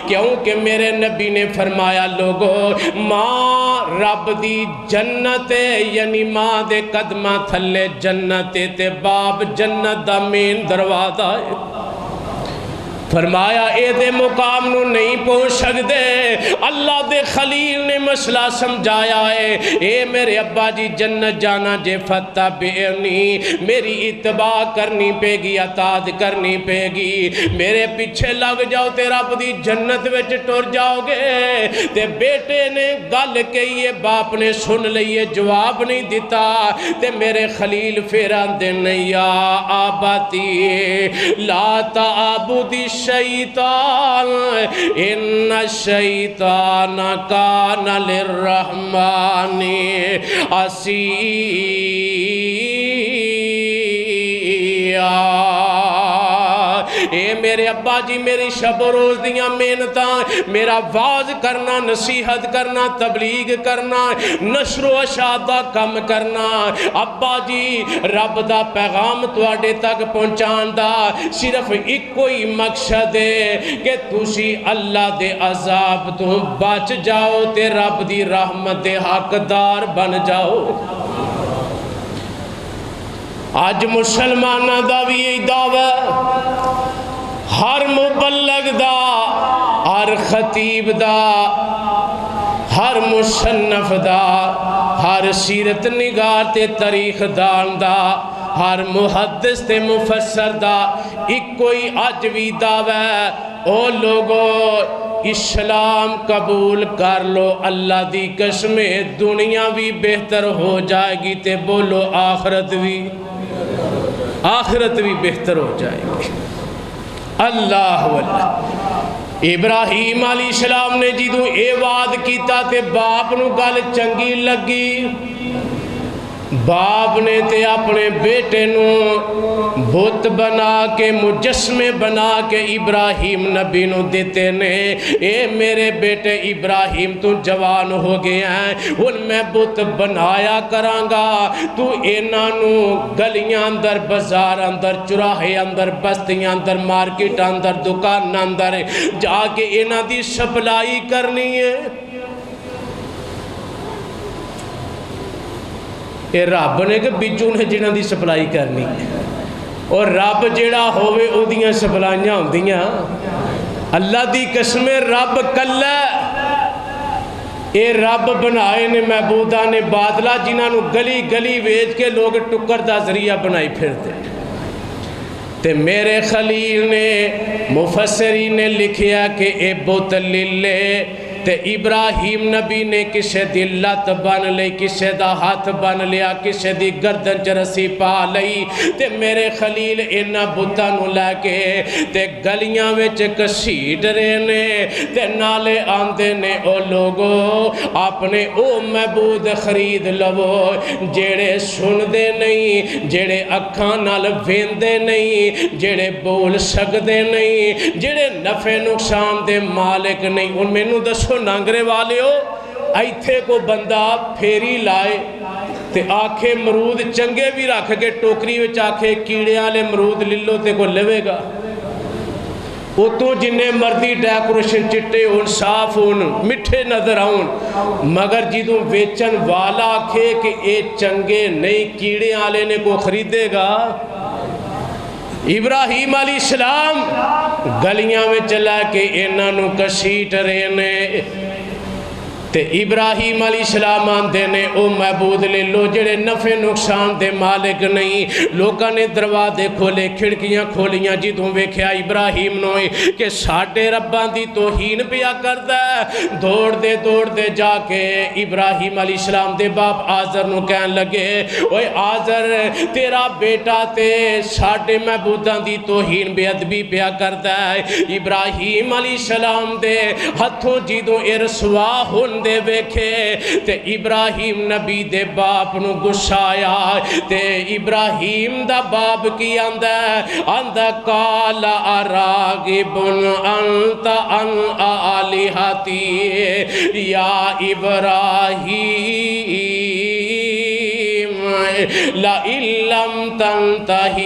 کیونکہ میرے نبی نے فرمایا لوگو ماں رب دی جنت یعنی ماں دے قدمہ تھلے جنت تے باپ جنت دا مین دروازہ ہے فرمایا اے دے مقام نو نہیں پہنچ سکدے اللہ دے خلیل نے مسئلہ سمجھایا ہے اے میرے ابا جی جنت جانا جے فتبعنی میری اتباع کرنی پے گی اطاعت کرنی پے گی میرے پیچھے لگ جاؤ تے رب دی جنت وچ ٹر جاؤ گے تے بیٹے نے گل کہیے باپ نے سن لئیے جواب نہیں دیتا تے میرے خلیل پھیران دن یا آباتی لا تعبدی الشیطان ان الشیطان کان للرحمن عصیا اے میرے ابا جی میری شب و روز دیاں محنتاں میرا واز کرنا نصیحت کرنا تبلیغ کرنا نشر و اشاعت دا کم کرنا ابا جی رب دا پیغام تواڈے تک پہنچان دا صرف ایک کوئی مقصد ہے کہ تسی اللہ دے عذاب تو بچ جاؤ تے رب دی رحمت دے حقدار بن جاؤ آج مسلمانہ دا بھی یہی دعویٰ ہر مبلغ دا ہر خطیب دا ہر مصنف دا ہر سیرت نگار تے تاریخ دان دا ہر محدث تے مفسر دا ایک کوئی عجوی دعویٰ او لوگو اسلام قبول کر لو اللہ دی قسم دنیا بھی بہتر ہو جائے گی تے بولو آخرت بھی بہتر ہو جائے گی اللہ واللہ ابراہیم علیہ السلام نے جدو اے وعد کیتا تے باپ نو گل چنگی لگی باپ نے تے اپنے بیٹے نو بت بنا کے مجسمے بنا کے ابراہیم نبی نو دیتے نے اے میرے بیٹے ابراہیم تو جوان ہو گیا ہے ان میں بت بنایا کرانگا تو اینا نو گلیاں اندر بازار اندر چراہے اندر بستیاں اندر مارکیٹ اندر دکان اندر جا کے اینا دی سپلائی کرنی ہے یہ رب نے کہ بجو نے جنہوں دی سپلائی کرنی اور رب جڑا ہوئے او دیاں سپلائیاں ہوندیاں اللہ دی قسم رب کلا اے رب بنائے نے محبوبہ نے بادلہ جنہاں نو گلی گلی ویچ کے لوگ ٹکر دا ذریعہ بنائی پھرتے تے میرے خلیل نے مفسرین نے لکھیا کہ اے بت للے تے ابراہیم نبی نے کسے دی لت بن لئی کسے دا ہاتھ بن لیا کسے دی گردن چرسی پا لئی تے میرے خلیل اینا بتاں نو لے کے تے گلیاں وچ کسیٹ رہے نے تے نالے آندے نے او لوگو اپنے او معبود خرید لو جیڑے سن دے نہیں جیڑے اکھاں نال ویندے نہیں جیڑے بول سکدے نہیں جیڑے نفع نقصان دے مالک نہیں ان میں نو دسو نانگرے والے ہو ایتھے کو بندہ پھیری لائے تے آکھے مرود چنگے بھی رکھ کے ٹوکری وچ آکھے کیڑے آلے مرود للو تے کو لوے گا وہ تو جنہیں مردی ڈیکوریشن چٹے ہون صاف ہون مٹھے نظر آؤن مگر جدوں ویچن والا آکھے کہ اے چنگے نہیں کیڑے آلے نے کو خریدے گا ابراہیم علیہ السلام گلیاں میں چلا کے انہاں نو کسیٹ رہے نے تے ابراہیم علیہ السلام آندے نے او معبود لے لو جڑے نفع نقصان دے مالک نہیں لوکاں نے دروازے کھولے کھڑکیاں کھولیاں جدوں ویکھیا ابراہیم نوئے کہ ساڈے رباں دی توہین پیا کردا دوڑ دے جا کے ابراہیم علیہ السلام دے باپ آزر نو کہن لگے اوے آزر تیرا بیٹا تے ساڈے معبوداں دی توہین بے ادبی پیا کردا ابراہیم علیہ السلام دے ہتھوں جدوں اے رسوا ہون دے ویکھے تے ابراہیم نبی دے باپ نو گسایا تے ابراہیم دا باپ کی آندہ کالا اراغبن انت ان آلہتی یا ابراہیم لَإِن لَّمْ تَنْتَهِ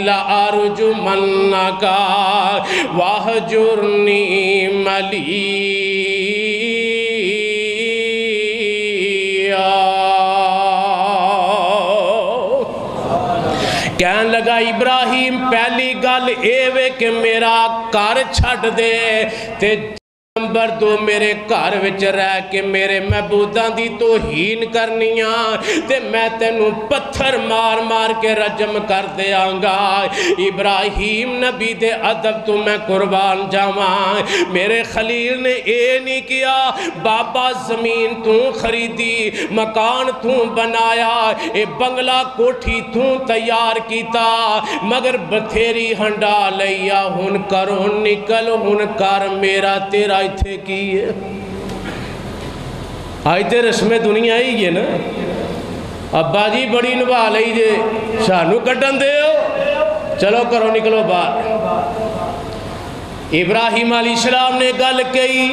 لَأَرْجُمَنَّكَ وَاهْجُرْنِي مَلِيًّا کہنے لگا ابراہیم پہلی گل اے وے کہ میرا گھر چھڈ دے تے نمبر دو میرے گھر وچ رہ کے میرے معبوداں دی توہین کرنیاں تے میں تینوں پتھر مار مار کے رجم کر دیاں گا ابراہیم نبی دے ادب تو میں قربان جاواں میرے خلیل نے اے نہیں کیا بابا زمین تو خریدی مکان تو بنایا اے بنگلہ کوٹھی تو تیار کیتا مگر بتھیری ہنڈا لیا ہن کرو نکل ہن کر میرا تیرا تھے کی ہے آئی تے رسم دنیا ہی ہے نا ابا جی بڑی نبھا لئی جے شانو کٹن دے ہو چلو کرو نکلو باہر ابراہیم علیہ السلام نے گل کہی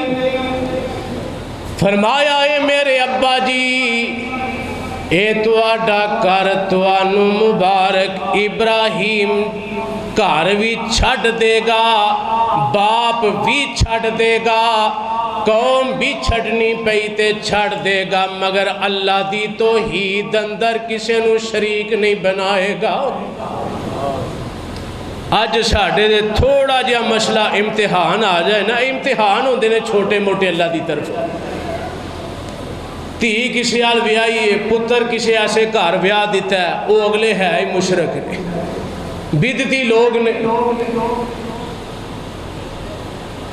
فرمایا اے میرے ابا جی اے تواڈا کر توانو مبارک ابراہیم گھر بھی چھڑ دے گا باپ بھی چھڑ دے گا قوم بھی چھڑنی پئی تے چھڑ دے گا مگر اللہ دی توحید اندر کسے نو شریک نہیں بنائے گا آج ساڑھے دے تھوڑا جا مسئلہ امتحان آ جائے نا امتحان ہوندے نے چھوٹے موٹے اللہ دی طرف تھی کسی آل بیائی ہے پتر کسی ایسے گھر بیاہ دیتا ہے وہ اگلے ہے مشرک نے بدتی لوگ نے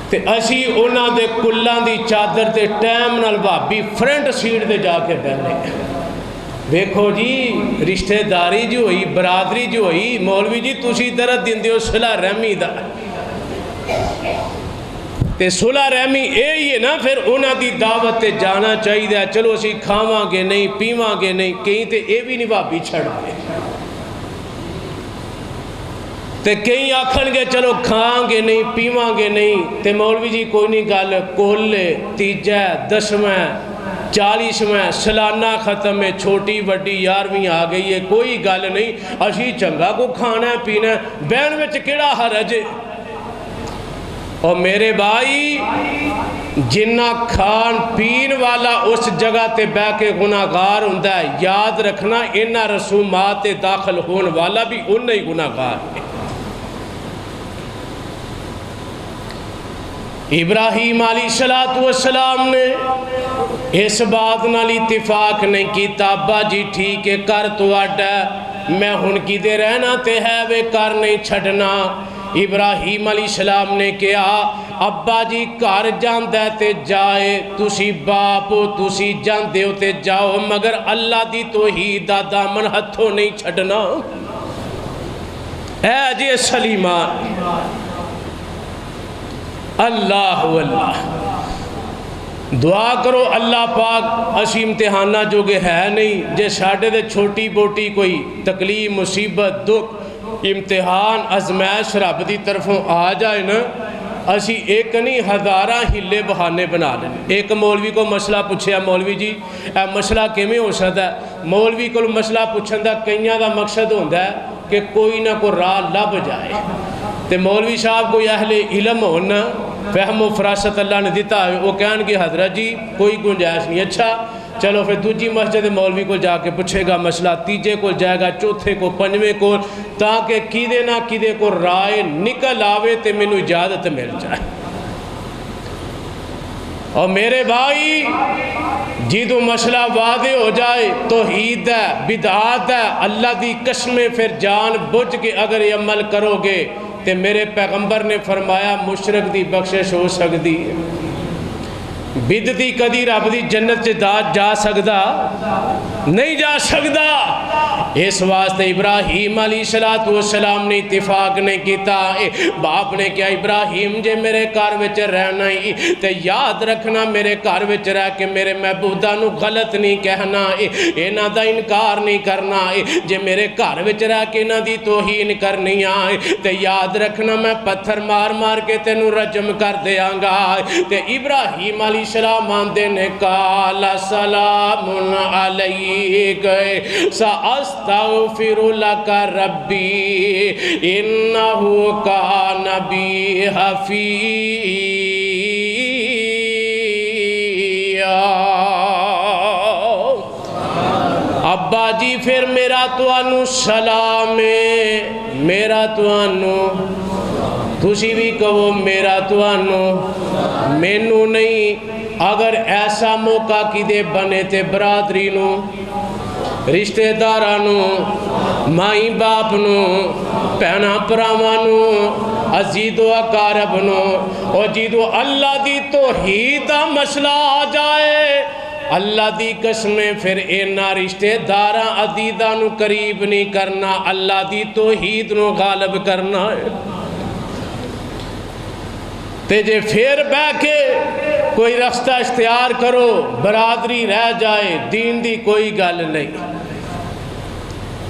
تے اسی اونا دے کلان دی چادر تے ٹیم نال بھابی فرنٹ سیٹ دے جا کے بہنے دیکھو جی رشتہ داری جو ہوئی برادری جو ہوئی مولوی جی تُسی درد دن دیو صلح رحمی دا تے صلح رحمی اے ہی ہے نا پھر اونا دی دعوت تے جانا چاہی دیا چلو اسی کھاواں گے نہیں پیواں گے نہیں کہیں تے اے بھی نہیں بھابی چھڑ دے تے کہیں آکھن گے چلو کھاں گے نہیں پیواں گے نہیں تے مولوی جی کوئی نہیں گل کولے تیجہ دسویں 40ویں سالانہ ختم ہے چھوٹی وڈی 11ویں آ گئی ہے کوئی گل نہیں اسی چنگا کو کھانا ہے پینا ہے بہن وچ کیڑا حرج ہے اور میرے بھائی جنہ کھان پین والا اس جگہ تے بہ کے گناہگار ہوندا ہے، یاد رکھنا انہاں رسومات داخل ہون والا بھی انہاں ہی گناہگار ہے۔ ابراہیم علیہ السلام نے اس بات نال اتفاق نہیں کیتا، ابا جی ٹھیک ہے کر تو آڈا میں ہن کی دے رہنا تے ہے وے کر نہیں چھڑنا۔ ابراہیم علیہ السلام نے کہا ابا جی گھر جاندہ تے جائے، تسی باپ ہو تسی جاندے ہو تے جاؤ، مگر اللہ دی توحید دا دامن ہتھوں نہیں چھڑنا۔ اے جی سلیمان اللہ اللہ دعا کرو اللہ پاک اسی امتحانہ جو گے ہے نہیں، جے ساڑھے دے چھوٹی بوٹی کوئی تکلیف مصیبت دکھ امتحان ازمائش رب دی طرفوں آ جائے نا، اسی ایک نہیں ہزارہ ہلے بہانے بنا لیں۔ ایک مولوی کو مسئلہ پوچھے مولوی جی اے مسئلہ کیویں ہو سکتا ہے؟ مولوی کو مسئلہ پوچھن دا کئیاں دا مقصد ہوندا ہے کہ کوئی نہ کوئی راہ لب جائے، تے مولوی صاحب کوئی اہل علم ہونا فہم و فراست اللہ نے دیتا ہے، وہ کہن کہ حضرت جی کوئی گنجائش نہیں، اچھا چلو پھر دوجی مسجد مولوی کو جا کے پوچھے گا مسئلہ، تیجے کو جائے گا، چوتھے کو، پنجویں کو، تاکہ کیدے نہ کیدے کو رائے نکل آوے تے میں نے اجازت مل جائے۔ اور میرے بھائی جیدو مسئلہ واضح ہو جائے توحید ہے بدعات ہے، اللہ دی قسمیں پھر جان بجھ کے اگر یہ عمل کرو گے تے میرے پیغمبر نے فرمایا مشرک دی بخشش ہو سکتی ہے، بدعتی کدی رب دی جنت سے جا سکدا نہیں جا سکدا۔ اس واسطے ابراہیم علیہ السلام نے اتفاق نہیں کیتا، باپ نے کیا ابراہیم جے میرے گھر وچ رہنا ہی تے یاد رکھنا میرے گھر وچ رہ کے میرے معبوداں نو غلط نہیں کہنا، انہاں دا انکار نہیں کرنا، جے میرے گھر وچ رہ کے انہاں دی توہین کرنی آئے تے یاد رکھنا میں پتھر مار مار کے تینوں رجم کر دیاں گا۔ تے ابراہیم علیہ السلام آندے نے قال سلام علیک سأستغفر لک ربی انہو کان بی حفیظ۔ ابا جی پھر میرا توانو سلام ہے، میرا توانو تسی بھی کہو میرا توانو، مینو نہیں۔ اگر ایسا موقع کی دے بنے تے برادری نو، رشتہ دارانو، مائی باپ نو، پہنا پراوانو، عزیز و اقارب نو، اور جیدو اللہ دی توحید دا مسئلہ آ جائے اللہ دی قسمیں پھر اینا رشتہ داراں عزیزاں نو قریب نہیں کرنا، اللہ دی توحید نو غالب کرنا ہے۔ تے جے پھر بہ کے کوئی رستہ اختیار کرو برادری رہ جائے، دین دی کوئی گل نہیں،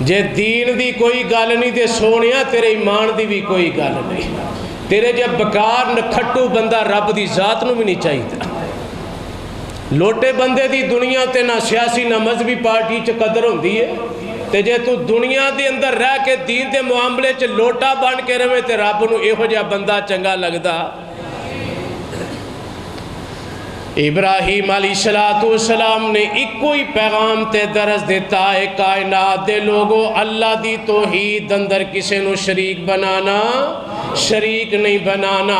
جے دین دی کوئی گل نہیں تے سونیا تیرے ایمان دی بھی کوئی گل نہیں، تیرے جے بکار نکھٹو بندہ رب دی ذات نو بھی نہیں چاہیے۔ لوٹے بندے دی دنیا تے نہ سیاسی نہ مذہبی پارٹی چ قدر ہوندی ہے، تے جے تو دنیا دے اندر رہ کے دین دے معاملے چ لوٹا بن کے رہے تے رب نو ایہو جہا بندہ چنگا لگدا۔ ابراہیم علیہ السلام نے ایک کوئی پیغام تے درس دیتا ہے کائنات دے لوگوں، اللہ دی توحید اندر کسے نو شریک بنانا شریک نہیں بنانا۔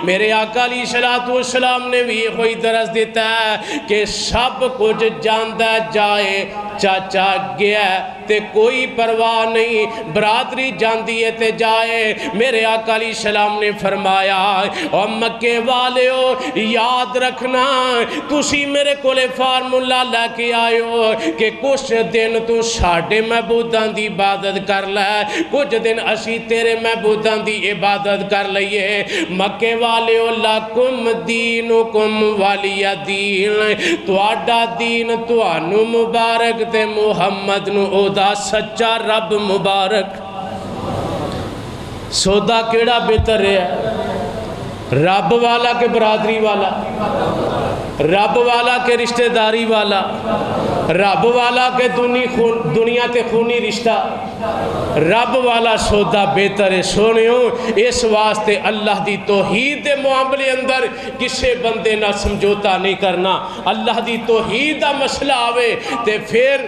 میرے آقا علیہ السلام نے بھی کوئی درس دیتا ہے کہ سب کچھ جاندہ جائے، چاچا گیا تے کوئی پرواہ نہیں، برادری جاندی ہے تے جائے۔ میرے آقا علیہ السلام نے فرمایا اور مکے والیو یاد رکھنا تسی میرے کولے فارمولا لے کے آئے ہو کہ کچھ دن تو ساڑھے معبوداں دی عبادت کر لے، کچھ دن اسی تیرے معبوداں دی عبادت کر لئیے۔ مکے والیو لکم دینکم ولی دین، تواڈا دین توانو مبارک تے محمد نو او دا سچا رب مبارک۔ سودا کیڑا بہتر ہے، رب والا کے برادری والا، رب والا کے رشتہ داری والا؟ رب والا کہ دنیا تے خونی رشتہ، رب والا سودا بہتر ہے سونیوں۔ اس واسطے اللہ دی توحید دے معاملے اندر کسے بندے نہ سمجھوتا نہیں کرنا۔ اللہ دی توحید دا مسئلہ آوے تے پھر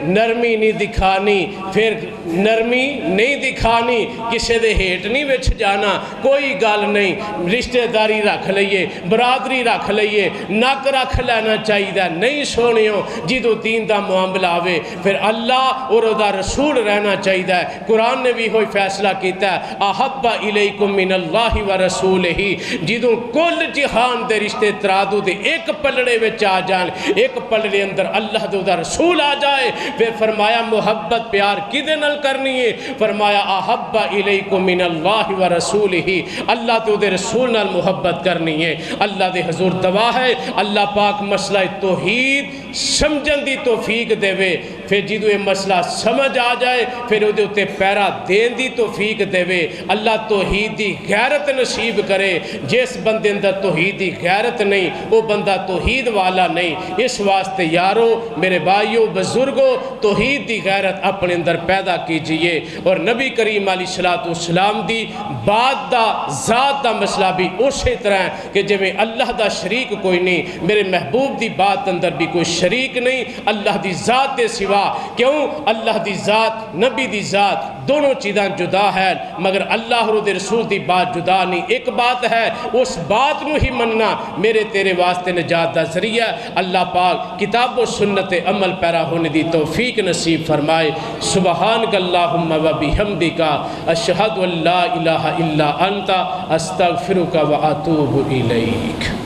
نرمی نہیں دکھانی، پھر نرمی نہیں دکھانی، کسے دے ہیٹ نہیں وچ جانا، کوئی گل نہیں، رشتہ داری رکھ لئیے، برادری رکھ لئیے، نک رکھ لینا چاہیے نہیں سونیوں۔ جدو دین دا معاملہ آوے پھر اللہ اور دا رسول رہنا چاہیے۔ قرآن نے بھی ہوئی فیصلہ کیتا ہے احب الیکم من اللہ و رسولہ، جدو کل جہان دے رشتے ترادو دے ایک پلڑے وچ آ جان، ایک پلڑے اندر اللہ دے دا رسول آ جائے، پھر فرمایا محبت پیار کدے نال کرنی ہے؟ فرمایا احب الیکم من اللہ و رسولہ، اللہ تو دے رسول نال محبت کرنی ہے۔ اللہ دے حضور دعا ہے اللہ پاک مسئلہ توحید سمجھن دی توفیق دے وے، پھر جدو یہ مسئلہ سمجھ آ جائے پھر وہ دے پیرا دین دی توفیق دے وے۔ اللہ توحید دی غیرت نصیب کرے۔ جس بندے اندر توحید دی غیرت نہیں وہ بندہ توحید والا نہیں۔ اس واسطے یارو میرے بھائیو بزرگو توحید دی غیرت اپنے اندر پیدا کیجئے۔ اور نبی کریم علیہ السلام دی بات دا ذات دا مسئلہ بھی اسی طرح ہے کہ جب اللہ دا شریک کوئی نہیں، میرے محبوب دی بات اندر بھی کوئی شریک نہیں اللہ دی ذات دے سوا۔ کیوں؟ اللہ دی ذات نبی دی ذات دونوں چیزاں جدا ہے، مگر اللہ اور دے رسول دی بات جدا نہیں۔ ایک بات ہے اس بات نو ہی مننا میرے تیرے واسطے نجات دا ذریعہ۔ اللہ پاک کتاب و سنت عمل پیرا ہونے دی توفیق نصیب فرمائے۔ سبحانک اللہم و بحمدک اشہد ان لا الہ الا انت استغفرک و اتوب الیک۔